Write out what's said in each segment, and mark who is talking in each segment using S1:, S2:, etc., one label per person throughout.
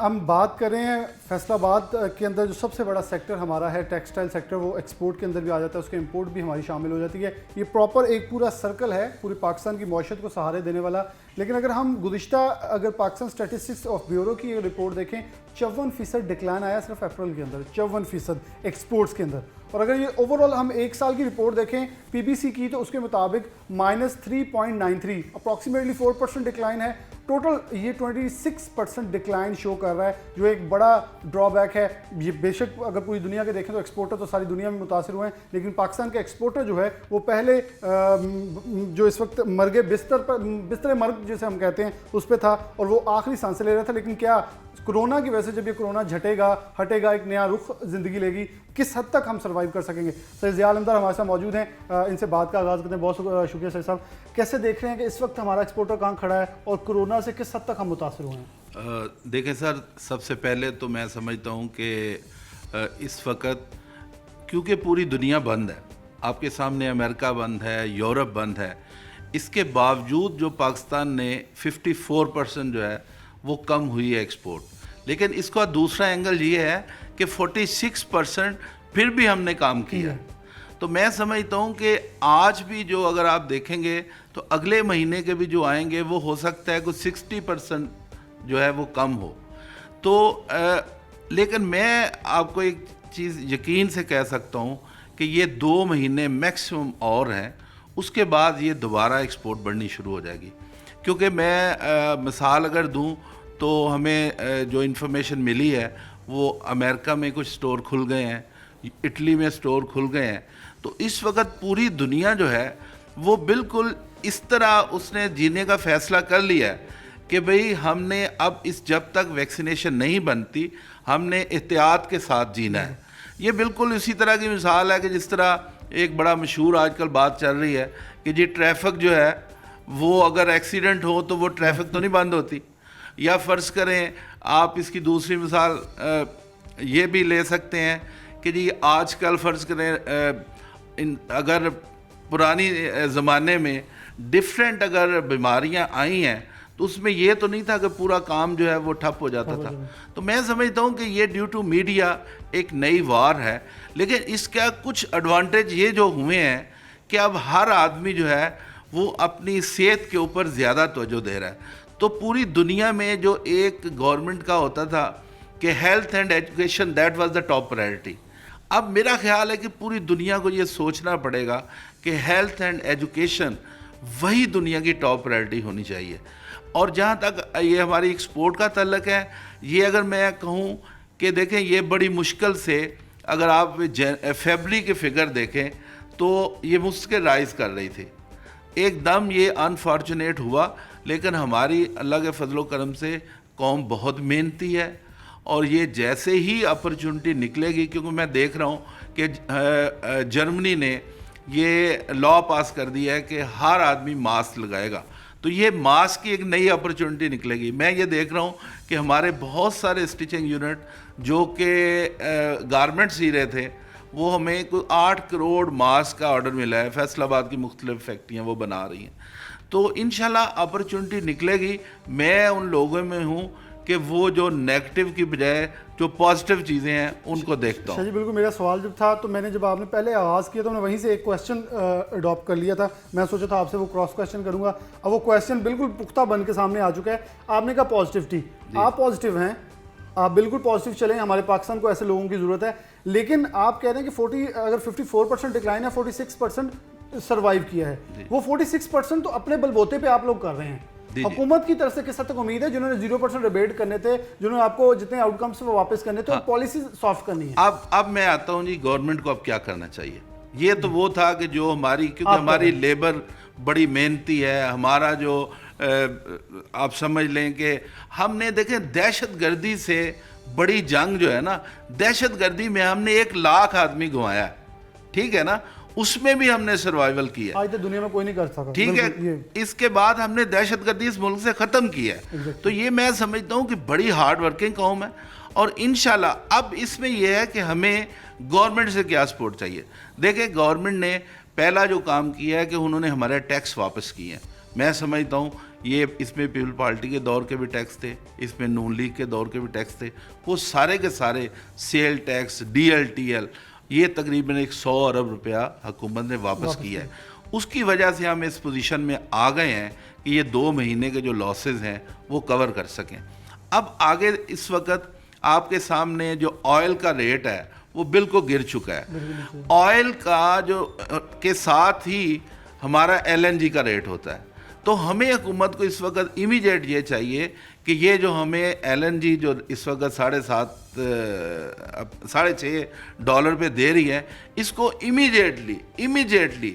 S1: ہم بات کریں فیصل آباد کے اندر جو سب سے بڑا سیکٹر ہمارا ہے ٹیکسٹائل سیکٹر، وہ ایکسپورٹ کے اندر بھی آ جاتا ہے، اس کے امپورٹ بھی ہماری شامل ہو جاتی ہے. یہ پراپر ایک پورا سرکل ہے پوری پاکستان کی معیشت کو سہارے دینے والا. لیکن اگر ہم اگر پاکستان اسٹیٹسٹکس آف بیورو کی رپورٹ دیکھیں، 54% ڈکلائن آیا صرف اپریل کے اندر، 54% ایکسپورٹس کے اندر. اور اگر یہ اوور آل ہم ایک سال کی رپورٹ دیکھیں پی بی سی کی، تو اس کے مطابق -3.93 اپروکسیمیٹلی 4% ڈکلائن ہے. ٹوٹل یہ 26% ڈکلائن شو کر رہا ہے، جو ایک بڑا ڈرا بیک ہے. یہ بے شک اگر پوری دنیا کے دیکھیں تو ایکسپورٹر تو ساری دنیا میں متاثر ہوئے ہیں، لیکن پاکستان کا ایکسپورٹر جو ہے وہ پہلے جو اس وقت بستر مرگ جسے ہم کہتے ہیں اس پہ تھا، اور وہ آخری سانسیں لے رہا تھا. لیکن کیا کرونا کی وجہ سے جب یہ کرونا ہٹے گا ایک نیا رخ زندگی لے گی، کس حد تک ہم سروائیو کر سکیں گے؟ سر ضیاء الحمدار ہمارے ساتھ موجود ہیں، ان سے بات کا آغاز کرتے ہیں. بہت شکریہ سر صاحب. کیسے دیکھ رہے ہیں کہ اس وقت ہمارا ایکسپورٹر کہاں کھڑا ہے اور کرونا سے کس حد تک ہم متاثر ہوئے ہیں؟
S2: دیکھیں سر، سب سے پہلے تو میں سمجھتا ہوں کہ اس وقت کیونکہ پوری دنیا بند ہے، آپ کے سامنے امریکہ بند ہے، یورپ بند ہے، اس کے باوجود جو پاکستان نے 54% جو ہے وہ کم ہوئی ہے ایکسپورٹ. لیکن اس کا دوسرا اینگل یہ ہے کہ 46% پھر بھی ہم نے کام کیا. تو میں سمجھتا ہوں کہ آج بھی جو اگر آپ دیکھیں گے تو اگلے مہینے کے بھی جو آئیں گے وہ ہو سکتا ہے کچھ 60% جو ہے وہ کم ہو. تو لیکن میں آپ کو ایک چیز یقین سے کہہ سکتا ہوں کہ یہ 2 مہینے میکسیمم اور ہیں، اس کے بعد یہ دوبارہ ایکسپورٹ بڑھنی شروع ہو جائے گی. کیونکہ میں مثال اگر دوں تو ہمیں جو انفارمیشن ملی ہے وہ امریکہ میں کچھ سٹور کھل گئے ہیں، اٹلی میں سٹور کھل گئے ہیں. تو اس وقت پوری دنیا جو ہے وہ بالکل اس طرح اس نے جینے کا فیصلہ کر لیا ہے کہ بھئی ہم نے اب جب تک ویکسینیشن نہیں بنتی ہم نے احتیاط کے ساتھ جینا ہے. یہ بالکل اسی طرح کی مثال ہے کہ جس طرح ایک بڑا مشہور آج کل بات چل رہی ہے کہ جی ٹریفک جو ہے وہ اگر ایکسیڈنٹ ہو تو وہ ٹریفک تو نہیں بند ہوتی. یا فرض کریں آپ اس کی دوسری مثال یہ بھی لے سکتے ہیں کہ جی آج کل فرض کریں اگر پرانی زمانے میں ڈیفرنٹ اگر بیماریاں آئی ہیں تو اس میں یہ تو نہیں تھا کہ پورا کام جو ہے وہ ٹھپ ہو جاتا تھا. تو میں سمجھتا ہوں کہ یہ ڈیو ٹو میڈیا ایک نئی وار ہے. لیکن اس کا کچھ ایڈوانٹیج یہ جو ہوئے ہیں کہ اب ہر آدمی جو ہے وہ اپنی صحت کے اوپر زیادہ توجہ دے رہا ہے. تو پوری دنیا میں جو ایک گورنمنٹ کا ہوتا تھا کہ health and education that was the top priority, اب میرا خیال ہے کہ پوری دنیا کو یہ سوچنا پڑے گا کہ ہیلتھ اینڈ ایجوکیشن وہی دنیا کی ٹاپ پرائرٹی ہونی چاہیے. اور جہاں تک یہ ہماری ایکسپورٹ کا تعلق ہے، یہ اگر میں کہوں کہ دیکھیں یہ بڑی مشکل سے اگر آپ فیبرری کے فگر دیکھیں تو یہ مجھ کے رائز کر رہی تھی. ایک دم یہ انفارچونیٹ ہوا، لیکن ہماری اللہ کے فضل و کرم سے قوم بہت محنتی ہے اور یہ جیسے ہی اپرچونٹی نکلے گی، کیونکہ میں دیکھ رہا ہوں کہ جرمنی نے یہ لا پاس کر دیا ہے کہ ہر آدمی ماسک لگائے گا. تو یہ ماسک کی ایک نئی اپرچونٹی نکلے گی. میں یہ دیکھ رہا ہوں کہ ہمارے بہت سارے اسٹیچنگ یونٹ جو کہ گارمنٹ سی رہے تھے وہ ہمیں کوئی 8 کروڑ ماسک کا آرڈر ملا ہے. فیصل آباد کی مختلف فیکٹریاں وہ بنا رہی ہیں. تو انشاءاللہ اپرچونٹی نکلے گی. میں ان لوگوں میں ہوں کہ وہ جو نیگیٹو کی بجائے جو پازیٹیو چیزیں ہیں ان کو دیکھتا ہوں.
S1: جی بالکل. میرا سوال جب تھا تو میں نے جب آپ نے پہلے آغاز کیا تو میں نے وہیں سے ایک کویسچن اڈاپٹ کر لیا تھا. میں سوچا تھا آپ سے وہ کراس کویسچن کروں گا. اب وہ کویسچن بالکل پختہ بن کے سامنے آ چکا ہے. آپ نے کہا پازیٹیوٹی، آپ پازیٹیو ہیں، آپ بالکل پازیٹیو چلیں. ہمارے پاکستان کو ایسے لوگوں کی ضرورت ہے. لیکن آپ کہہ رہے ہیں کہ اگر 54% ڈکلائن ہے، 46% سروائیو کیا ہے. وہ 46% تو اپنے بلبوتے پہ آپ لوگ کر رہے ہیں. حکومت کی طرف سے کس حد تک امید ہے، جنہوں نے 0% ریبیٹ کرنے تھے، جنہوں نے آپ کو جتنے آؤٹ کمس وہ واپس کرنے تھے، اور پالیسی سافٹ کرنی ہے؟
S2: اب میں آتا ہوں جی گورنمنٹ کو اب کیا کرنا چاہیے. یہ تو وہ تھا کہ جو کیونکہ ہماری لیبر بڑی محنتی ہے، ہمارا جو آپ سمجھ لیں کہ ہم نے دیکھیں دہشت گردی سے بڑی جنگ جو ہے نا، دہشت گردی میں ہم نے 1 لاکھ آدمی گنوایا ہے، ٹھیک ہے نا، اس میں بھی ہم نے سروائیول کیا.
S1: آج تک دنیا میں کوئی نہیں کر سکا.
S2: ٹھیک ہے. اس کے بعد ہم نے دہشت گردی اس ملک سے ختم کی ہے. تو یہ میں سمجھتا ہوں کہ بڑی ہارڈ ورکنگ قوم ہے. اور انشاءاللہ اب اس میں یہ ہے کہ ہمیں گورنمنٹ سے کیا سپورٹ چاہیے. دیکھیں گورنمنٹ نے پہلا جو کام کیا ہے کہ انہوں نے ہمارے ٹیکس واپس کیے ہیں. میں سمجھتا ہوں یہ اس میں پیپل پارٹی کے دور کے بھی ٹیکس تھے, اس میں نون لیگ کے دور کے بھی ٹیکس تھے, وہ سارے کے سارے sales tax, D L T L, یہ تقریباً 100 ارب روپیہ حکومت نے واپس کیا ہے. اس کی وجہ سے ہم اس پوزیشن میں آ گئے ہیں کہ یہ 2 مہینے کے جو لاسز ہیں وہ کور کر سکیں. اب آگے اس وقت آپ کے سامنے جو آئل کا ریٹ ہے وہ بالکل گر چکا ہے. آئل کا جو کے ساتھ ہی ہمارا ایل این جی کا ریٹ ہوتا ہے. تو ہمیں حکومت کو اس وقت امیڈیٹ یہ چاہیے کہ یہ جو ہمیں ایل این جی جو اس وقت $6.5 پہ دے رہی ہے, اس کو امیڈیٹلی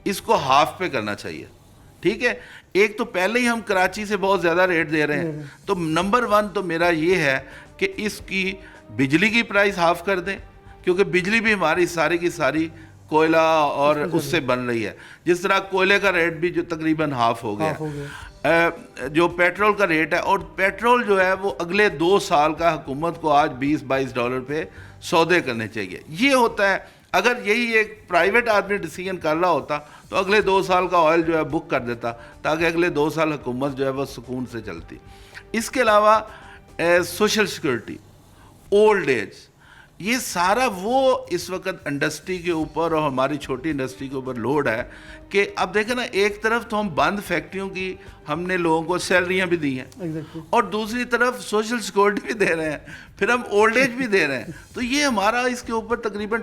S2: اس کو ہاف پہ کرنا چاہیے. ٹھیک ہے, ایک تو پہلے ہی ہم کراچی سے بہت زیادہ ریٹ دے رہے ہیں, تو نمبر 1 تو میرا یہ ہے کہ اس کی بجلی کی پرائس ہاف کر دیں, کیونکہ بجلی بھی ہماری ساری کی ساری کوئلہ اور اس سے بن رہی ہے. جس طرح کوئلے کا ریٹ بھی جو تقریباً ہاف ہو گیا, جو پیٹرول کا ریٹ ہے, اور پیٹرول جو ہے وہ اگلے 2 سال کا حکومت کو آج $20-22 پہ سودے کرنے چاہیے. یہ ہوتا ہے, اگر یہی ایک پرائیویٹ آدمی ڈیسیژن کر رہا ہوتا تو اگلے 2 سال کا آئل جو ہے بک کر دیتا, تاکہ اگلے 2 سال حکومت جو ہے وہ سکون سے چلتی. اس کے علاوہ سوشل سیکورٹی, اولڈ ایج, یہ سارا وہ اس وقت انڈسٹری کے اوپر اور ہماری چھوٹی انڈسٹری کے اوپر لوڈ ہے کہ اب دیکھیں نا, ایک طرف تو ہم بند فیکٹریوں کی ہم نے لوگوں کو سیلریاں بھی دی ہیں, اور دوسری طرف سوشل سیکورٹی بھی دے رہے ہیں, پھر ہم اولڈ ایج بھی دے رہے ہیں. تو یہ ہمارا اس کے اوپر تقریباً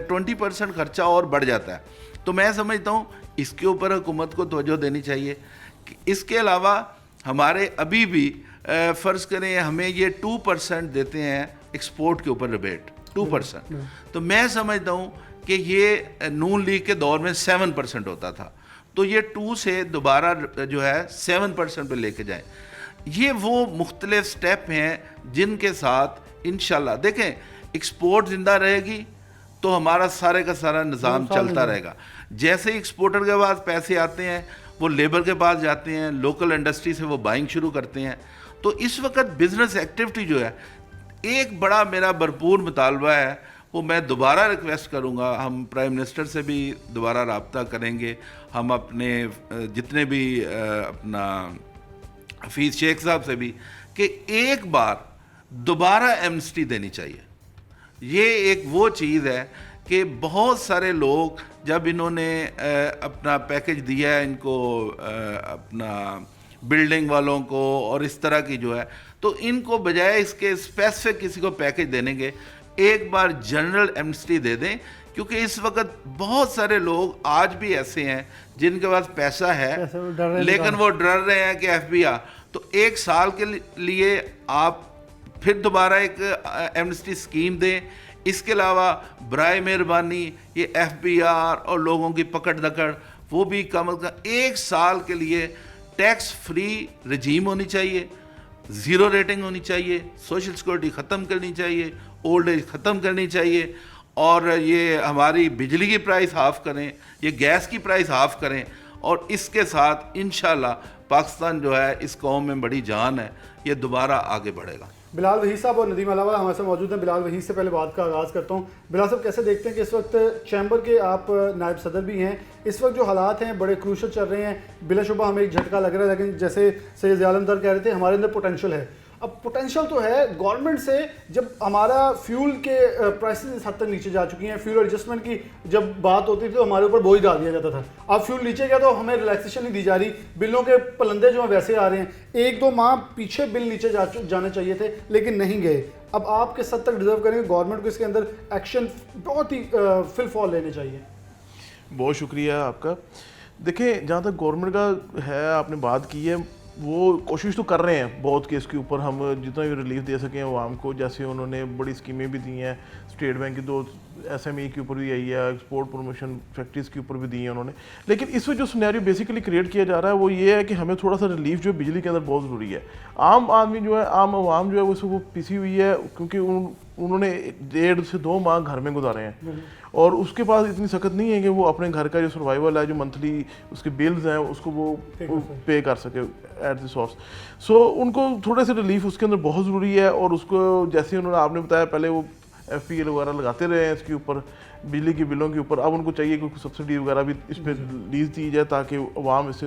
S2: 20% خرچہ اور بڑھ جاتا ہے. تو میں سمجھتا ہوں اس کے اوپر حکومت کو توجہ دینی چاہیے. اس کے علاوہ ہمارے ابھی بھی فرض کریں ہمیں یہ 2% دیتے ہیں ایکسپورٹ کے اوپر ریبیٹ, 2%. تو میں سمجھتا ہوں کہ یہ نون لیگ کے دور میں 7% ہوتا تھا, تو یہ 2 سے دوبارہ جو ہے 7% پہ لے کے جائیں. یہ وہ مختلف سٹیپ ہیں جن کے ساتھ انشاءاللہ دیکھیں ایکسپورٹ زندہ رہے گی تو ہمارا سارے کا سارا نظام چلتا رہے گا. جیسے ہی ایکسپورٹر کے پاس پیسے آتے ہیں وہ لیبر کے پاس جاتے ہیں, لوکل انڈسٹری سے وہ بائنگ شروع کرتے ہیں. تو اس وقت بزنس ایکٹیویٹی جو ہے, ایک بڑا میرا بھرپور مطالبہ ہے, وہ میں دوبارہ ریکویسٹ کروں گا, ہم پرائم منسٹر سے بھی دوبارہ رابطہ کریں گے, ہم اپنے جتنے بھی اپنا حفیظ شیخ صاحب سے بھی, کہ ایک بار دوبارہ ایمنسٹی دینی چاہیے. یہ ایک وہ چیز ہے کہ بہت سارے لوگ جب انہوں نے اپنا پیکج دیا ہے ان کو, اپنا بلڈنگ والوں کو اور اس طرح کی جو ہے, تو ان کو بجائے اس کے اسپیسیفک کسی کو پیکج دینے کے ایک بار جنرل ایمنسٹی دے دیں. کیونکہ اس وقت بہت سارے لوگ آج بھی ایسے ہیں جن کے پاس پیسہ ہے لیکن وہ ڈر رہے ہیں کہ ایف بی آر, تو 1 سال کے لیے آپ پھر دوبارہ ایک ایمنسٹی اسکیم دیں. اس کے علاوہ برائے مہربانی یہ ایف بی آر اور لوگوں کی پکڑ دکڑ وہ بھی کم از کم 1 سال کے لیے ٹیکس فری رجیم ہونی چاہیے, 0 ریٹنگ ہونی چاہیے, سوشل سیکورٹی ختم کرنی چاہیے, اولڈ ایج ختم کرنی چاہیے, اور یہ ہماری بجلی کی پرائس ہاف کریں, یہ گیس کی پرائس ہاف کریں, اور اس کے ساتھ انشاءاللہ پاکستان جو ہے اس قوم میں بڑی جان ہے, یہ دوبارہ آگے بڑھے گا.
S1: بلال وحید صاحب اور ندیم علاوہ ہمارے ساتھ موجود ہیں. بلال وحید سے پہلے بات کا آغاز کرتا ہوں. بلال صاحب کیسے دیکھتے ہیں کہ اس وقت چیمبر کے آپ نائب صدر بھی ہیں, اس وقت جو حالات ہیں بڑے کروشل چل رہے ہیں, بلا شبہ ہمیں ایک جھٹکا لگ رہا ہے, لیکن جیسے سید ضیاء العلم در کہہ رہے تھے ہمارے اندر پوٹینشیل ہے. اب پوٹینشیل تو ہے گورنمنٹ سے, جب ہمارا فیول کے پرائسز اس حد تک نیچے جا چکی ہیں, فیول ایڈجسٹمنٹ کی جب بات ہوتی تھی تو ہمارے اوپر بوجھ ڈال دیا جاتا تھا. اب فیول نیچے گیا تو ہمیں ریلیکسیشن نہیں دی جا رہی, بلوں کے پلندے جو ہیں ویسے آ رہے ہیں, 1-2 ماہ پیچھے بل نیچے جانے چاہیے تھے لیکن نہیں گئے. اب آپ کس حد تک ڈیزرو کریں گے گورنمنٹ کو اس کے اندر ایکشن بہت ہی فل فال لینے چاہیے؟
S3: بہت شکریہ آپ کا. دیکھیں جہاں تک گورنمنٹ کا ہے, آپ نے بات کی ہے, وہ کوشش تو کر رہے ہیں بہت کہ اس کے اوپر ہم جتنا بھی ریلیف دے سکیں عوام کو. جیسے انہوں نے بڑی اسکیمیں بھی دی ہیں, اسٹیٹ بینک کی 2 SME کے اوپر بھی آئی ہے, ایکسپورٹ پروموشن فیکٹریز کے اوپر بھی دی ہیں انہوں نے. لیکن اس وقت جو سینیریو بیسیکلی کریٹ کیا جا رہا ہے وہ یہ ہے کہ ہمیں تھوڑا سا ریلیف جو ہے بجلی کے اندر بہت ضروری ہے. عام آدمی جو ہے, عام عوام جو ہے وہ پیسی ہوئی ہے, کیونکہ انہوں نے 1.5 سے 2 ماہ گھر میں گزارے ہیں, اور اس کے پاس اتنی سخت نہیں ہے کہ وہ اپنے گھر کا جو سروائیول ہے, جو منتھلی اس کے بلز ہیں, اس کو وہ پے کر سکے ایٹ دی سورس. سو ان کو تھوڑے سے ریلیف اس کے اندر بہت ضروری ہے. اور اس کو جیسے انہوں نے آپ نے بتایا پہلے وہ FPL وغیرہ لگاتے رہے ہیں اس کے اوپر, بجلی کی بلوں کے اوپر. اب ان کو چاہیے کہ سبسڈی وغیرہ بھی اس پہ ریلیز دی جائے تاکہ عوام اس سے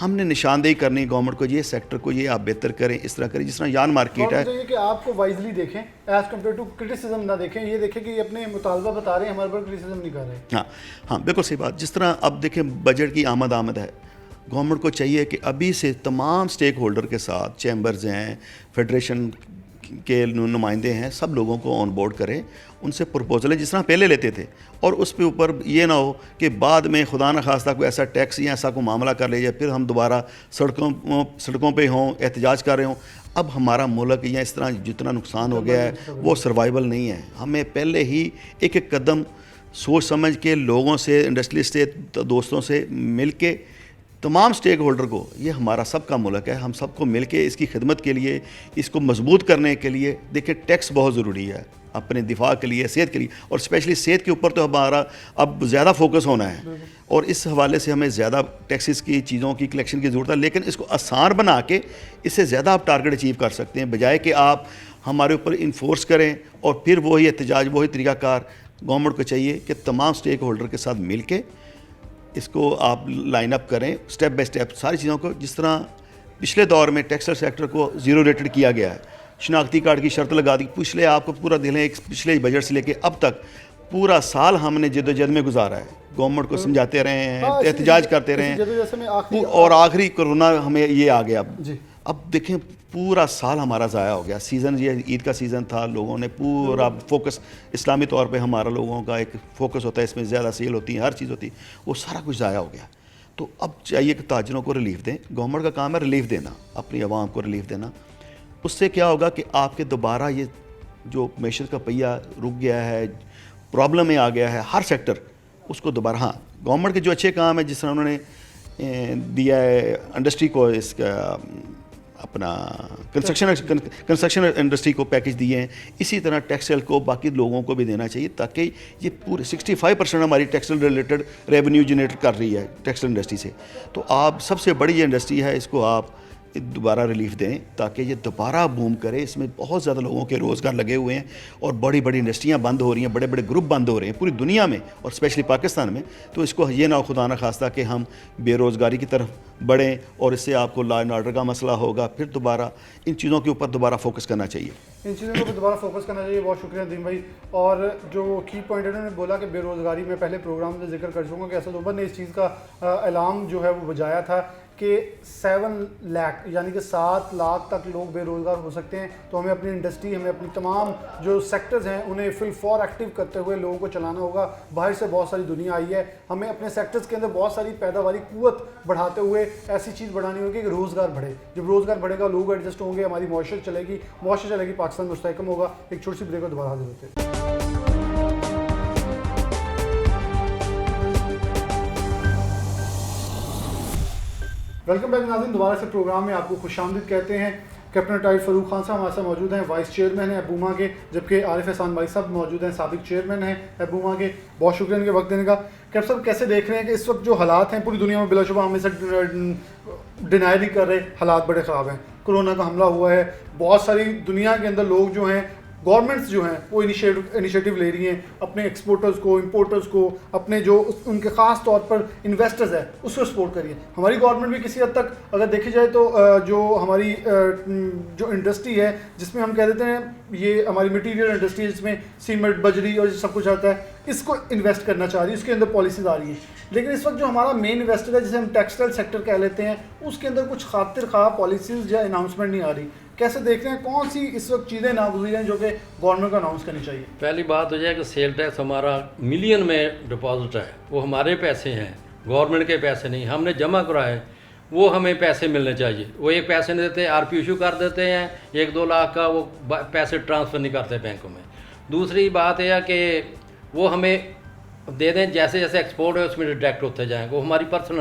S4: ہم نے نشاندہی کرنی گورنمنٹ کو، یہ سیکٹر کو یہ آپ بہتر کریں، اس طرح کریں جس طرح یان مارکیٹ ہے.
S1: چاہیے کہ آپ کو وائزلی دیکھیں ایز کمپیئر ٹو کرٹیسزم نہ دیکھیں، یہ دیکھیں کہ یہ اپنے مطالبہ بتا رہے ہیں، ہمارے پر کرٹیسزم نہیں کر رہے.
S4: ہاں بالکل صحیح بات. جس طرح اب دیکھیں بجٹ کی آمد ہے، گورنمنٹ کو چاہیے کہ ابھی سے تمام سٹیک ہولڈر کے ساتھ، چیمبرز ہیں، فیڈریشن کے نمائندے ہیں، سب لوگوں کو آن بورڈ کریں، ان سے پروپوزل ہے جس طرح پہلے لیتے تھے، اور اس پہ اوپر یہ نہ ہو کہ بعد میں خدا نہ خواستہ کوئی ایسا ٹیکس یا ایسا کوئی معاملہ کر لے جائے پھر ہم دوبارہ سڑکوں پہ ہوں، احتجاج کر رہے ہوں. اب ہمارا ملک یا اس طرح جتنا نقصان ہو گیا ہے وہ سروائیول نہیں ہے. ہمیں پہلے ہی ایک ایک قدم سوچ سمجھ کے لوگوں سے، انڈسٹریلسٹ سے، دوستوں سے مل کے، تمام سٹیک ہولڈر کو، یہ ہمارا سب کا ملک ہے، ہم سب کو مل کے اس کی خدمت کے لیے، اس کو مضبوط کرنے کے لیے، دیکھیں ٹیکس بہت ضروری ہے اپنے دفاع کے لیے، صحت کے لیے، اور اسپیشلی صحت کے اوپر تو ہمارا اب زیادہ فوکس ہونا ہے، اور اس حوالے سے ہمیں زیادہ ٹیکسز کی چیزوں کی کلیکشن کی ضرورت ہے. لیکن اس کو آسان بنا کے اس سے زیادہ آپ ٹارگٹ اچیو کر سکتے ہیں، بجائے کہ آپ ہمارے اوپر انفورس کریں اور پھر وہی احتجاج، وہی طریقہ کار. گورنمنٹ کو چاہیے کہ تمام سٹیک ہولڈر کے ساتھ مل کے اس کو آپ لائن اپ کریں، سٹیپ بائی سٹیپ ساری چیزوں کو. جس طرح پچھلے دور میں ٹیکسٹائل سیکٹر کو زیرو ریٹڈ کیا گیا ہے، شناختی کارڈ کی شرط لگا دی. پچھلے آپ کو پورا دل ہے، ایک پچھلے بجٹ سے لے کے اب تک پورا سال ہم نے جد و جہد میں گزارا ہے، گورنمنٹ کو سمجھاتے رہے ہیں، احتجاج کرتے رہے ہیں، اور آخری کورونا ہمیں یہ آ گیا. اب دیکھیں پورا سال ہمارا ضائع ہو گیا. سیزن یہ عید کا سیزن تھا، لوگوں نے پورا فوکس، اسلامی طور پہ ہمارا لوگوں کا ایک فوکس ہوتا ہے، اس میں زیادہ سیل ہوتی ہے، ہر چیز ہوتی ہے، وہ سارا کچھ ضائع ہو گیا. تو اب چاہیے کہ تاجروں کو ریلیف دیں. گورنمنٹ کا کام ہے ریلیف دینا، اپنی عوام کو ریلیف دینا. اس سے کیا ہوگا کہ آپ کے دوبارہ یہ جو معیشت کا پہیہ رک گیا ہے، پرابلم میں آ گیا ہے ہر سیکٹر، اس کو دوبارہ. ہاں گورنمنٹ کے جو اچھے کام ہیں، جس طرح انہوں نے دیا ہے انڈسٹری کو، اس کا اپنا کنسٹرکشن انڈسٹری کو پیکج دیے ہیں، اسی طرح ٹیکسٹائل کو باقی لوگوں کو بھی دینا چاہیے، تاکہ یہ پورے 65% ہماری ٹیکسٹائل ریلیٹڈ ریونیو جنریٹ کر رہی ہے ٹیکسٹائل انڈسٹری سے. تو آپ سب سے بڑی یہ انڈسٹری ہے، اس کو آپ دوبارہ ریلیف دیں تاکہ یہ دوبارہ بوم کرے. اس میں بہت زیادہ لوگوں کے روزگار لگے ہوئے ہیں، اور بڑی بڑی انڈسٹریاں بند ہو رہی ہیں، بڑے بڑے گروپ بند ہو رہے ہیں پوری دنیا میں اور اسپیشلی پاکستان میں. تو اس کو یہ نہ خدا نہ خواستہ کہ ہم بے روزگاری کی طرف بڑھیں، اور اس سے آپ کو لا اینڈ آرڈر کا مسئلہ ہوگا. پھر دوبارہ ان چیزوں کے اوپر دوبارہ فوکس کرنا چاہیے،
S1: ان چیزوں کو دوبارہ فوکس کرنا چاہیے. بہت شکریہ ندیم بھائی. اور جو کی پوائنٹ انہوں نے بولا کہ بے روزگاری، میں پہلے پروگرام میں ذکر کر چکا ہوں کہ اسد عمر نے اس چیز کا اعلان جو ہے وہ بجایا تھا کہ 7 لاکھ یعنی کہ 7 لاکھ تک لوگ بے روزگار ہو سکتے ہیں. تو ہمیں اپنی انڈسٹری، ہمیں اپنی تمام جو سیکٹرز ہیں انہیں فل فور ایکٹیو کرتے ہوئے لوگوں کو چلانا ہوگا. باہر سے بہت ساری دنیا آئی ہے، ہمیں اپنے سیکٹرز کے اندر بہت ساری پیداواری قوت بڑھاتے ہوئے ایسی چیز بڑھانی ہوگی کہ روزگار بڑھے. جب روزگار بڑھے گا، لوگ ایڈجسٹ ہوں گے، ہماری معیشت چلے گی، پاکستان مستحکم ہوگا. ایک چھوٹی سی بریک کو دوبارہ حاضر ہوتے ہیں. ویلکم بیک ناظرین، دوبارہ سے پروگرام میں آپ کو خوش آمدید کہتے ہیں. کیپٹن ریٹائرڈ فاروق خان صاحب ہمارے ساتھ موجود ہیں، وائس چیئرمین ہیں ابوما کے، جبکہ عارف احسان بھائی صاحب موجود ہیں، سابق چیئرمین ہیں ابوما کے. بہت شکریہ ان کے وقت دینے کا. کیپٹن صاحب کیسے دیکھ رہے ہیں کہ اس وقت جو حالات ہیں پوری دنیا میں، بلا شبہ ہم اسے ڈینائی نہیں کر رہے، حالات بڑے خراب ہیں. کورونا کا حملہ ہوا ہے، بہت ساری دنیا کے اندر لوگ جو ہیں، گورنمنٹس جو ہیں وہ انیشیٹو لے رہی ہیں اپنے ایکسپورٹرز کو، امپورٹرز کو، اپنے جو ان کے خاص طور پر انویسٹرز ہیں اس کو سپورٹ کریے. ہماری گورنمنٹ بھی کسی حد تک اگر دیکھی جائے تو جو ہماری جو انڈسٹری ہے جس میں ہم کہہ دیتے ہیں یہ ہماری مٹیریل انڈسٹری ہے جس میں سیمنٹ، بجری اور سب کچھ آتا ہے، اس کو انویسٹ کرنا چاہ رہی ہے، اس کے اندر پالیسیز آ رہی ہیں. لیکن اس وقت جو ہمارا مین انویسٹر ہے جسے ہم ٹیکسٹائل سیکٹر کہہ لیتے ہیں، اس کے اندر کچھ خاطر خواہ پالیسیز یا اناؤنسمنٹ نہیں آ رہی. کیسے دیکھ رہے ہیں کون سی اس وقت چیزیں ناگزیر ہیں جو کہ گورنمنٹ کو اناؤنس کرنی چاہیے؟
S5: پہلی بات تو یہ ہے کہ سیل ٹیکس ہمارا ملین میں ڈپازٹ ہے، وہ ہمارے پیسے ہیں، گورنمنٹ کے پیسے نہیں، ہم نے جمع کرائے، وہ ہمیں پیسے ملنے چاہیے. وہ ایک پیسے نہیں دیتے، RP ایشو کر دیتے ہیں 1-2 لاکھ کا، وہ پیسے ٹرانسفر نہیں کرتے بینکوں میں. دوسری بات یہ ہے کہ وہ ہمیں دے دیں، جیسے جیسے ایکسپورٹ ہے اس میں ڈائریکٹ ہوتے جائیں، وہ ہماری پرسنل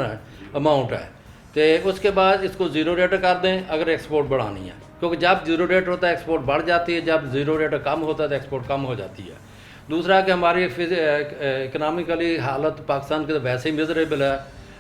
S5: اماؤنٹ ہے. تو اس کے بعد اس کو زیرو ریٹ کر دیں اگر ایکسپورٹ بڑھانی ہے، کیونکہ جب زیرو ریٹ ہوتا ہے ایکسپورٹ بڑھ جاتی ہے، جب زیرو ریٹ کم ہوتا ہے تو ایکسپورٹ کم ہو جاتی ہے. دوسرا کہ ہماری اکنامکلی حالت پاکستان کی تو ویسے ہی میزریبل ہے.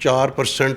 S6: 4%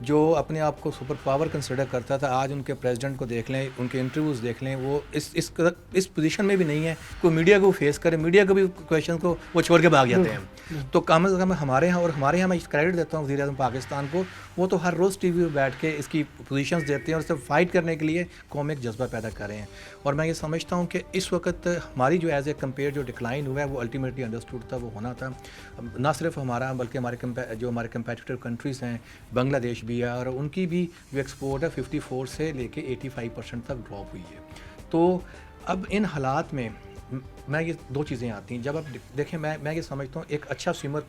S7: جو اپنے آپ کو سپر پاور کنسیڈر کرتا تھا، آج ان کے پریزیڈنٹ کو دیکھ لیں، ان کے انٹرویوز دیکھ لیں، وہ اس پوزیشن میں بھی نہیں ہے کوئی میڈیا کو فیس کرے، میڈیا کو بھی کویشچن کو وہ چھوڑ کے بھاگ جاتے ہیں. تو کم از کم ہمارے یہاں، اور ہمارے یہاں میں کریڈٹ دیتا ہوں وزیر اعظم پاکستان کو، وہ تو ہر روز ٹی وی پہ بیٹھ کے اس کی پوزیشنز دیتے ہیں اور اس سے فائٹ کرنے کے لیے قوم ایک جذبہ پیدا کر رہے ہیں. اور میں یہ سمجھتا ہوں کہ اس وقت ہماری جو ایز اے کمپیئر جو ڈکلائن ہوا ہے وہ الٹیمیٹلی انڈرسٹوڈ تھا، وہ ہونا تھا. نہ صرف ہمارا بلکہ ہمارے کمپیٹیٹر کنٹریز ہیں، بنگلہ دیش بھی ہے، اور ان کی بھی جو ایکسپورٹ ہے 54 سے لے کے 85% تک ڈراپ ہوئی ہے. تو اب ان حالات میں میں یہ دو چیزیں آتی ہیں. جب آپ دیکھیں، میں یہ سمجھتا ہوں ایک اچھا سوئمر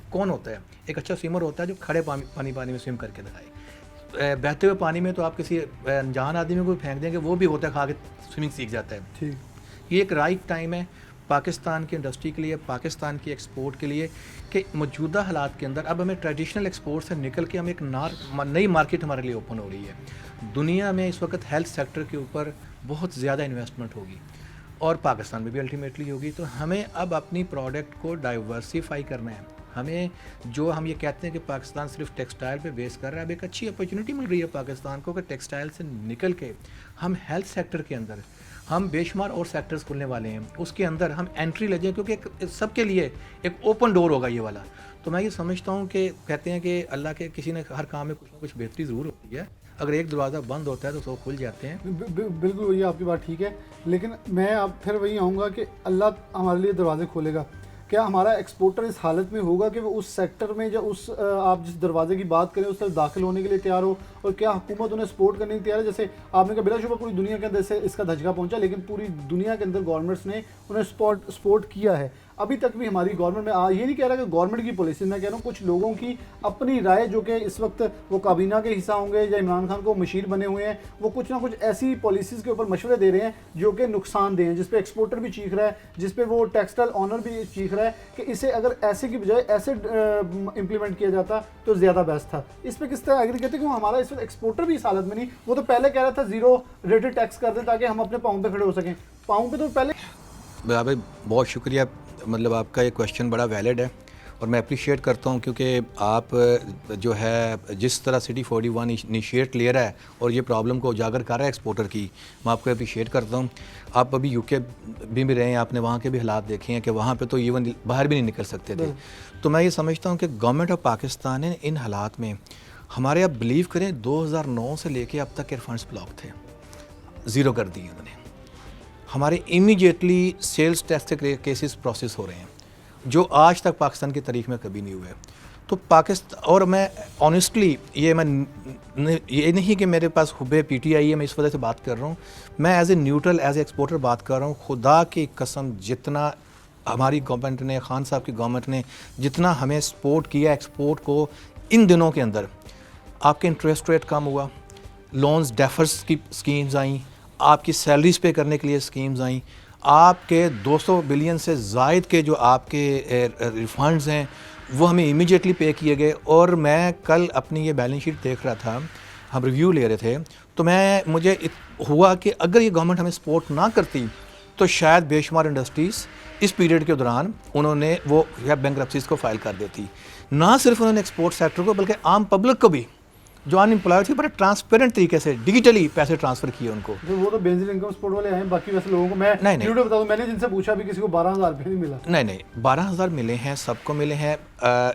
S7: کون ہوتا ہے؟ ایک اچھا سوئمر ہوتا ہے جو کھڑے پانی میں سوئم کر کے دکھائے. بہتے ہوئے پانی میں تو آپ کسی انجان آدمی کو پھینک دیں گے، وہ بھی ہوتا ہے کھا کے سوئمنگ سیکھ جاتا ہے. یہ ایک رائٹ ٹائم ہے پاکستان کی انڈسٹری کے لیے، پاکستان کی ایکسپورٹ کے لیے، کہ موجودہ حالات کے اندر اب ہمیں ٹریڈیشنل ایکسپورٹ سے نکل کے ہم ایک نئی مارکیٹ ہمارے لیے اوپن ہو رہی ہے. دنیا میں اس وقت ہیلتھ سیکٹر کے اوپر بہت زیادہ انویسٹمنٹ ہوگی اور پاکستان میں بھی الٹیمیٹلی ہوگی. تو ہمیں اب اپنی پروڈکٹ کو ڈائیورسیفائی کرنا ہے. ہمیں جو ہم یہ کہتے ہیں کہ پاکستان صرف ٹیکسٹائل پہ بیس کر رہا ہے، اب ایک اچھی اپرچونیٹی مل رہی ہے پاکستان کو کہ ٹیکسٹائل سے نکل کے ہم ہیلتھ سیکٹر کے اندر ہم بے شمار اور سیکٹرز کھلنے والے ہیں، اس کے اندر ہم انٹری لے جائیں، کیونکہ سب کے لیے ایک اوپن ڈور ہوگا یہ والا. تو میں یہ سمجھتا ہوں کہ کہتے ہیں کہ اللہ کے کسی نے ہر کام میں کچھ نہ کچھ بہتری ضرور ہوتی ہے. اگر ایک دروازہ بند ہوتا ہے تو سو کھل جاتے ہیں.
S1: بالکل یہ آپ کی بات ٹھیک ہے، لیکن میں اب پھر وہی آؤں گا کہ اللہ ہمارے لیے دروازے کھولے گا. کیا ہمارا ایکسپورٹر اس حالت میں ہوگا کہ وہ اس سیکٹر میں یا اس آپ جس دروازے کی بات کریں اس طرف داخل ہونے کے لیے تیار ہو، اور کیا حکومت انہیں سپورٹ کرنے کی تیار ہے؟ جیسے آپ نے کہا بلا شبہ پوری دنیا کے اندر سے اس کا دھچکا پہنچا، لیکن پوری دنیا کے اندر گورنمنٹس نے انہیں سپورٹ کیا ہے. ابھی تک بھی ہماری گورنمنٹ میں یہ نہیں کہہ رہا کہ گورنمنٹ کی پالیسی، میں کہہ رہا ہوں کچھ لوگوں کی اپنی رائے جو کہ اس وقت وہ کابینہ کے حصہ ہوں گے یا عمران خان کو مشیر بنے ہوئے ہیں، وہ کچھ نہ کچھ ایسی پالیسیز کے اوپر مشورے دے رہے ہیں جو کہ نقصان دہ ہیں، جس پہ ایکسپورٹر بھی چیخ رہا ہے، جس پہ وہ ٹیکسٹائل آنر بھی چیخ رہا ہے کہ اسے اگر ایسے کی بجائے ایسے امپلیمنٹ کیا جاتا تو زیادہ بیسٹ تھا. اس پہ کس طرح ایگری کرتے کہ ہمارا اس وقت ایکسپورٹر بھی اس حالت میں نہیں، وہ تو پہلے کہہ رہا تھا زیرو ریٹڈ ٹیکس کر دیں تاکہ ہم اپنے پاؤں پہ کھڑے ہو سکیں. پاؤں پہ تو پہلے.
S7: بھائی بہت شکریہ، مطلب آپ کا یہ کویشچن بڑا ویلڈ ہے اور میں اپریشیٹ کرتا ہوں، کیونکہ آپ جو ہے جس طرح سٹی 41 انیشیٹ لے رہا ہے اور یہ پرابلم کو اجاگر کر رہا ہے ایکسپورٹر کی، میں آپ کو اپریشیٹ کرتا ہوں. آپ ابھی یو کے بھی رہے ہیں، آپ نے وہاں کے بھی حالات دیکھے ہیں کہ وہاں پہ تو ایون باہر بھی نہیں نکل سکتے تھے. تو میں یہ سمجھتا ہوں کہ گورنمنٹ آف پاکستان نے ان حالات میں ہمارے، آپ بلیو کریں 2009 سے لے کے اب تک ایئر فنڈس بلاک تھے، زیرو کر دیے انہوں نے. ہمارے امیجیٹلی سیلز ٹیکس کے کیسز پروسیس ہو رہے ہیں جو آج تک پاکستان کی تاریخ میں کبھی نہیں ہوئے. تو پاکستان، اور میں آنیسٹلی یہ نہیں کہ میرے پاس حب پی ٹی آئی ہے میں اس وجہ سے بات کر رہا ہوں، میں as a neutral as a exporter بات کر رہا ہوں. خدا کی قسم جتنا ہماری گورنمنٹ نے، خان صاحب کی گورنمنٹ نے جتنا ہمیں سپورٹ کیا ایکسپورٹ کو ان دنوں کے اندر، آپ کے انٹرسٹ ریٹ کم ہوا، لونز ڈیفرس کی اسکیمز آئیں، آپ کی سیلریز پے کرنے کے لیے اسکیمز آئیں، آپ کے 200 بلین سے زائد کے جو آپ کے ریفنڈز ہیں وہ ہمیں امیجیٹلی پے کیے گئے. اور میں کل اپنی یہ بیلنس شیٹ دیکھ رہا تھا، ہم ریویو لے رہے تھے، تو مجھے ہوا کہ اگر یہ گورنمنٹ ہمیں سپورٹ نہ کرتی تو شاید بے شمار انڈسٹریز اس پیریڈ کے دوران انہوں نے وہ بینکرپسیز کو فائل کر دیتی. نہ صرف انہوں نے ایکسپورٹ سیکٹر کو بلکہ عام پبلک کو بھی جو ان امپلائڈ تھی بڑے ٹرانسپیرنٹ طریقے سے ڈیجیٹلی پیسے ٹرانسفر کیے ان کو.
S1: وہ تو بینزل انکم سپورٹ والے ہیں، باقی ویسے لوگوں کو میں یوٹیوب بتا دوں، میں نے جن سے پوچھا بھی کسی کو 12,000 روپے نہیں ملا.
S7: نہیں 12,000 ملے ہیں، سب کو ملے ہیں.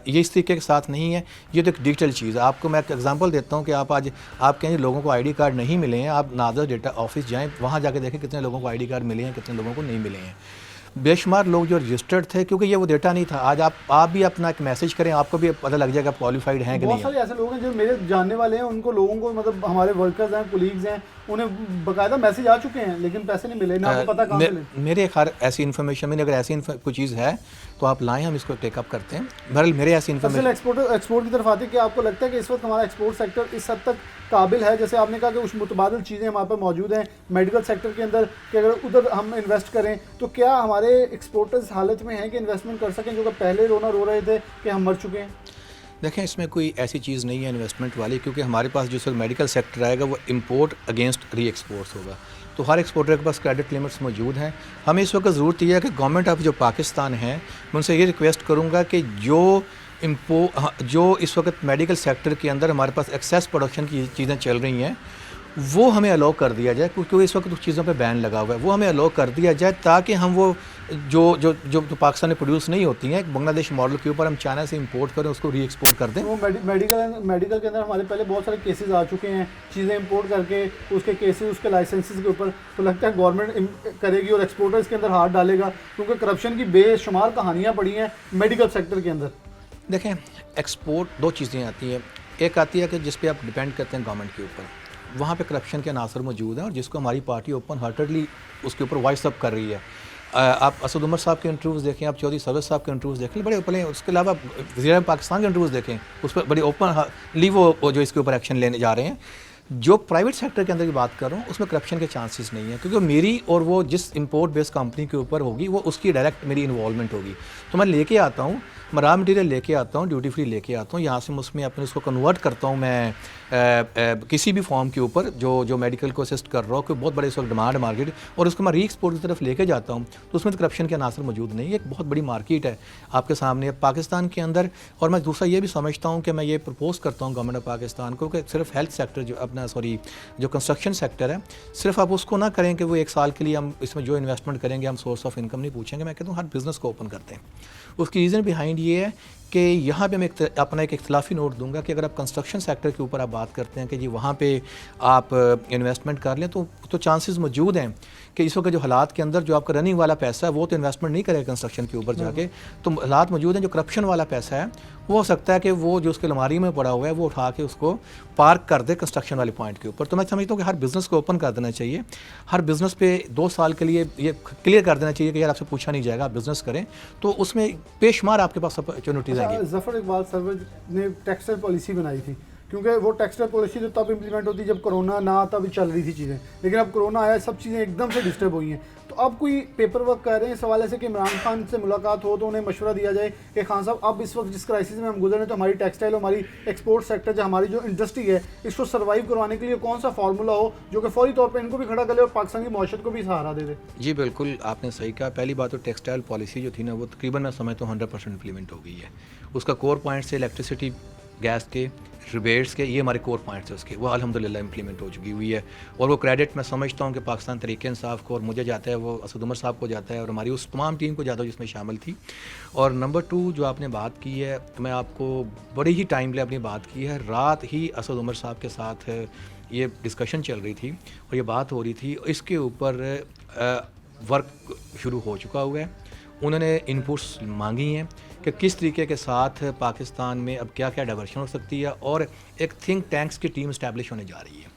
S7: یہ اس طریقے کے ساتھ نہیں ہے، یہ تو ایک ڈیجیٹل چیز ہے. آپ کو میں ایک ایگزامپل دیتا ہوں کہ آپ آج آپ کہیں لوگوں کو آئی ڈی کارڈ نہیں ملے ہیں، آپ نادر ڈیٹا آفس جائیں، وہاں جا کے دیکھیں کتنے لوگوں کو آئی ڈی کارڈ ملے ہیں، کتنے لوگوں کو نہیں ملے ہیں. بے شمار لوگ جو رجسٹرڈ تھے، کیونکہ یہ وہ ڈیٹا نہیں تھا. آج آپ بھی اپنا ایک میسج کریں، آپ کو بھی پتہ لگ جائے گا کوالیفائڈ ہیں کہ نہیں.
S1: بہت سارے ایسے لوگ ہیں جو میرے جاننے والے ہیں، ان کو لوگوں کو مطلب ہمارے ورکرز ہیں، کولیگز ہیں، انہیں باقاعدہ میسج آ چکے ہیں لیکن پیسے نہیں ملے، نہ آپ کو پتہ کہاں سے لیں.
S7: میرے خیر ایسی انفارمیشن میں اگر ایسی کوئی چیز ہے تو آپ لائیں، ہم اس کو ٹیک اپ کرتے ہیں. بہرحال میرے ایسی انفارمیشن
S1: ایکسپورٹ کی طرف آتی ہے کہ آپ کو لگتا ہے کہ اس وقت ہمارا ایکسپورٹ سیکٹر اس حد تک قابل ہے، جیسے آپ نے کہا کہ کچھ متبادل چیزیں ہمارے پاس موجود ہیں میڈیکل سیکٹر کے اندر، کہ اگر ادھر ہم انویسٹ کریں تو کیا ہمارے ایکسپورٹرز حالت میں ہیں کہ انویسٹمنٹ کر سکیں، جو کہ پہلے رو رہے تھے کہ ہم مر چکے ہیں؟
S7: دیکھیں اس میں کوئی ایسی چیز نہیں ہے انویسٹمنٹ والی، کیونکہ ہمارے پاس جو میڈیکل سیکٹر آئے گا وہ امپورٹ اگینسٹ ری ایکسپورٹس ہوگا. تو ہر ایکسپورٹر کے پاس کریڈٹ لمٹس موجود ہیں. ہمیں اس وقت ضرورت یہ ہے کہ گورنمنٹ آف جو پاکستان ہے، میں ان سے یہ ریکویسٹ کروں گا کہ جو جو اس وقت میڈیکل سیکٹر کے اندر ہمارے پاس ایکسیس پروڈکشن کی چیزیں چل رہی ہیں وہ ہمیں الاؤ کر دیا جائے، کیونکہ اس وقت اس چیزوں پہ بین لگا ہوا ہے، وہ ہمیں الاؤ کر دیا جائے تاکہ ہم وہ جو پاکستان میں پروڈیوس نہیں ہوتی ہیں بنگلہ دیش ماڈل کے اوپر ہم چائنا سے امپورٹ کریں، اس کو ری ایکسپورٹ کر دیں.
S1: وہ میڈیکل کے اندر ہمارے پہلے بہت سارے کیسز آ چکے ہیں، چیزیں امپورٹ کر کے اس کے کیسز اس کے لائسنسز کے اوپر، تو لگتا ہے گورنمنٹ کرے گی اور ایکسپورٹر اس کے اندر ہاتھ ڈالے گا، کیونکہ کرپشن کی بے شمار کہانیاں پڑی ہیں میڈیکل سیکٹر کے اندر.
S7: دیکھیں ایکسپورٹ دو چیزیں آتی ہیں، ایک آتی ہے کہ جس پہ آپ ڈیپینڈ کرتے ہیں گورنمنٹ کے اوپر، وہاں پہ کرپشن کے عناصر موجود ہیں اور جس کو ہماری پارٹی اوپن ہارٹڈلی اس کے اوپر وائس اپ کر رہی ہے. آپ اسد عمر صاحب کے انٹرویوز دیکھیں، آپ چودھری سروت صاحب کے انٹرویوز دیکھیں، بڑے اوپن ہیں. اس کے علاوہ وزیر اعظم پاکستان کے انٹرویوز دیکھیں، اس پر بڑے اوپنلی وہ جو اس کے اوپر ایکشن لینے جا رہے ہیں. جو پرائیویٹ سیکٹر کے اندر کی بات کر رہا ہوں اس میں کرپشن کے چانسز نہیں ہیں، کیونکہ میری اور وہ جس امپورٹ بیس کمپنی کے اوپر ہوگی وہ اس کی ڈائریکٹ میری انوالومنٹ ہوگی. تو میں لے کے آتا ہوں، میں را مٹیریل لے کے آتا ہوں، ڈیوٹی فری لے کے آتا ہوں، یہاں سے میں اس میں اپنے اس کو کنورٹ کرتا ہوں میں کسی بھی فارم کے اوپر جو میڈیکل کو اسسٹ کر رہا ہو، کوئی بہت بڑے اس وقت ڈیمانڈ ہے مارکیٹ، اور اس کو میں ری ایکسپورٹ کی طرف لے کے جاتا ہوں، تو اس میں تو کرپشن کے عناصر موجود نہیں ہے. ایک بہت بڑی مارکیٹ ہے آپ کے سامنے پاکستان کے اندر. اور میں دوسرا یہ بھی سمجھتا ہوں کہ میں یہ پرپوز کرتا ہوں گورنمنٹ آف پاکستان کو کہ صرف ہیلتھ سیکٹر جو کنسٹرکشن سیکٹر ہے، صرف آپ اس کو نہ کریں کہ وہ ایک سال کے لیے ہم اس میں جو انویسٹمنٹ کریں گے ہم سورس آف انکم نہیں پوچھیں گے. میں کہتا ہوں ہر بزنس کو اوپن کرتے ہیں. اس کی ریزن بیہائنڈ یہ ہے کہ یہاں پہ میں اپنا ایک اختلافی نوٹ دوں گا کہ اگر آپ کنسٹرکشن سیکٹر کے اوپر آپ بات کرتے ہیں کہ جی وہاں پہ آپ انویسٹمنٹ کر لیں تو چانسز موجود ہیں کہ اس وقت جو حالات کے اندر جو آپ کا رننگ والا پیسہ ہے وہ تو انویسٹمنٹ نہیں کرے گا کنسٹرکشن کے اوپر جا کے. تو حالات موجود ہیں جو کرپشن والا پیسہ ہے وہ ہو سکتا ہے کہ وہ جو اس کے الماری میں پڑا ہوا ہے وہ اٹھا کے اس کو پارک کر دے کنسٹرکشن والے پوائنٹ کے اوپر. تو میں سمجھتا ہوں کہ ہر بزنس کو اوپن کر دینا چاہیے، ہر بزنس پہ 2 سال کے لیے یہ کلیئر کر دینا چاہیے کہ یار آپ سے پوچھا نہیں جائے گا، آپ بزنس کریں تو اس میں بے شمار آپ کے پاس اپرچونیٹیز آئیں گی.
S1: ظفر اقبال سرور نے ٹیکسٹائل پالیسی بنائی تھی، کیونکہ وہ ٹیکسٹائل پالیسی تو تب امپلیمنٹ ہوتی جب کرونا نہ تب چل رہی تھی چیزیں، لیکن اب کرونا آیا سب چیزیں ایک دم سے ڈسٹرب ہوئی ہیں. تو اب کوئی پیپر ورک کر رہے ہیں اس حوالے سے کہ عمران خان سے ملاقات ہو تو انہیں مشورہ دیا جائے کہ خان صاحب اب اس وقت جس کرائسس میں ہم گزر رہے ہیں تو ہماری ٹیکسٹائل، ہماری ایکسپورٹ سیکٹر جو ہماری جو انڈسٹری ہے اس کو سروائیو کروانے کے لیے کون سا فارمولا ہو جو کہ فوری طور پہ ان کو بھی کھڑا کرے اور پاکستان کی معیشت کو بھی سہارا دے دے.
S7: جی بالکل آپ نے صحیح کہا. پہلی بات تو ٹیکسٹائل پالیسی جو تھی نا وہ تقریباً میں سمجھتا ہوں 100% امپلیمنٹ ہو گئی ہے. اس کا کور پوائنٹ سے الیکٹریسٹی، گیس کے، ریبیٹس کے، یہ ہمارے کور پوائنٹس ہیں اس کے، وہ الحمدللہ امپلیمنٹ ہو چکی ہوئی ہے. اور وہ کریڈٹ میں سمجھتا ہوں کہ پاکستان تحریک انصاف کو اور مجھے جاتا ہے، وہ اسد عمر صاحب کو جاتا ہے اور ہماری اس تمام ٹیم کو جاتا ہے جس میں شامل تھی. اور نمبر 2 جو آپ نے بات کی ہے، میں آپ کو بڑی ہی ٹائم لے اپنی بات کی ہے. رات ہی اسد عمر صاحب کے ساتھ یہ ڈسکشن چل رہی تھی اور یہ بات ہو رہی تھی، اس کے اوپر ورک شروع ہو چکا ہوا ہے. انہوں نے انپوٹس مانگی ہیں کہ کس طریقے کے ساتھ پاکستان میں اب کیا کیا ڈائیورشن ہو سکتی ہے، اور ایک تھنک ٹینکس کی ٹیم اسٹیبلش ہونے جا رہی ہے.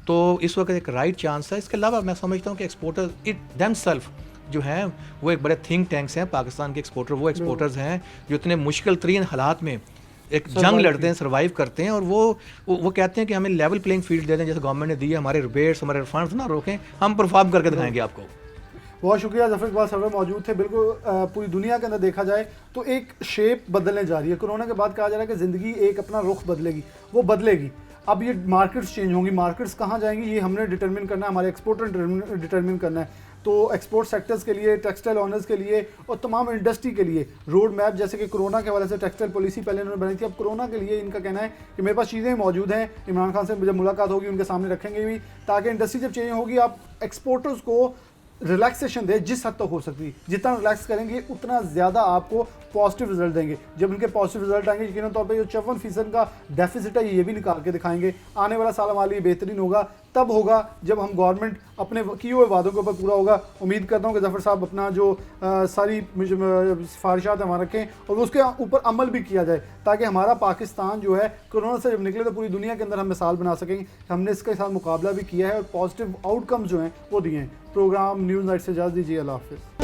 S7: تو اس وقت ایک رائٹ چانس ہے. اس کے علاوہ میں سمجھتا ہوں کہ ایکسپورٹر اٹ دیم سیلف جو ہیں وہ ایک بڑے تھنک ٹینکس ہیں. پاکستان کے ایکسپورٹر وہ ایکسپورٹرز ہیں جو اتنے مشکل ترین حالات میں ایک جنگ لڑتے ہیں، سروائیو کرتے ہیں، اور وہ کہتے ہیں کہ ہمیں لیول پلینگ فیلڈ دے دیں جیسے گورنمنٹ نے دی ہے. ہمارے ریبیٹس، ہمارے ریفنڈس نہ روکیں، ہم پرفارم کر کے دکھائیں گے آپ کو.
S1: بہت شکریہ ظفر اقبال سرور موجود تھے. بالکل پوری دنیا کے اندر دیکھا جائے تو ایک شیپ بدلنے جا رہی ہے. کرونا کے بعد کہا جا رہا ہے کہ زندگی ایک اپنا رخ بدلے گی، وہ بدلے گی. اب یہ مارکیٹس چینج ہوں گی، مارکیٹس کہاں جائیں گی یہ ہم نے ڈٹرمن کرنا ہے، ہمارے ایکسپورٹر ڈٹرمن کرنا ہے. تو ایکسپورٹ سیکٹرز کے لیے، ٹیکسٹائل آنرز کے لیے اور تمام انڈسٹری کے لیے روڈ میپ، جیسے کہ کرونا کے حوالے سے ٹیکسٹائل پالیسی پہلے انہوں نے بنائی تھی، اب کرونا کے لیے ان کا کہنا ہے کہ میرے پاس چیزیں موجود ہیں. عمران خان سے جب ملاقات ہوگی ان کے سامنے رکھیں گے بھی، تاکہ انڈسٹری جب چینج ہوگی آپ ایکسپورٹرز کو ریلیکسیشن دے جس حد تک ہو سکتی. جتنا ریلیکس کریں گے اتنا زیادہ آپ کو پازیٹیو رزلٹ دیں گے. جب ان کے پازیٹیو رزلٹ آئیں گے یقیناً طور پہ جو 54% کا ڈیفیسٹ ہے یہ بھی نکال کے دکھائیں گے. آنے والا سال ہمارے لیے بہترین ہوگا. تب ہوگا جب ہم گورنمنٹ اپنے کیے ہوئے وعدوں کے اوپر پورا ہوگا. امید کرتا ہوں کہ ظفر صاحب اپنا جو ساری سفارشات ہیں وہاں رکھیں اور اس کے اوپر عمل بھی کیا جائے تاکہ ہمارا پاکستان جو ہے کرونا سے جب نکلے تو پوری دنیا کے اندر ہم مثال بنا سکیں. ہم نے اس کے ساتھ مقابلہ بھی کیا ہے اور پازیٹیو آؤٹ کمز جو ہیں وہ دیے ہیں. پروگرام نیوز نائٹ سے اجازت دیجیے. اللہ حافظ.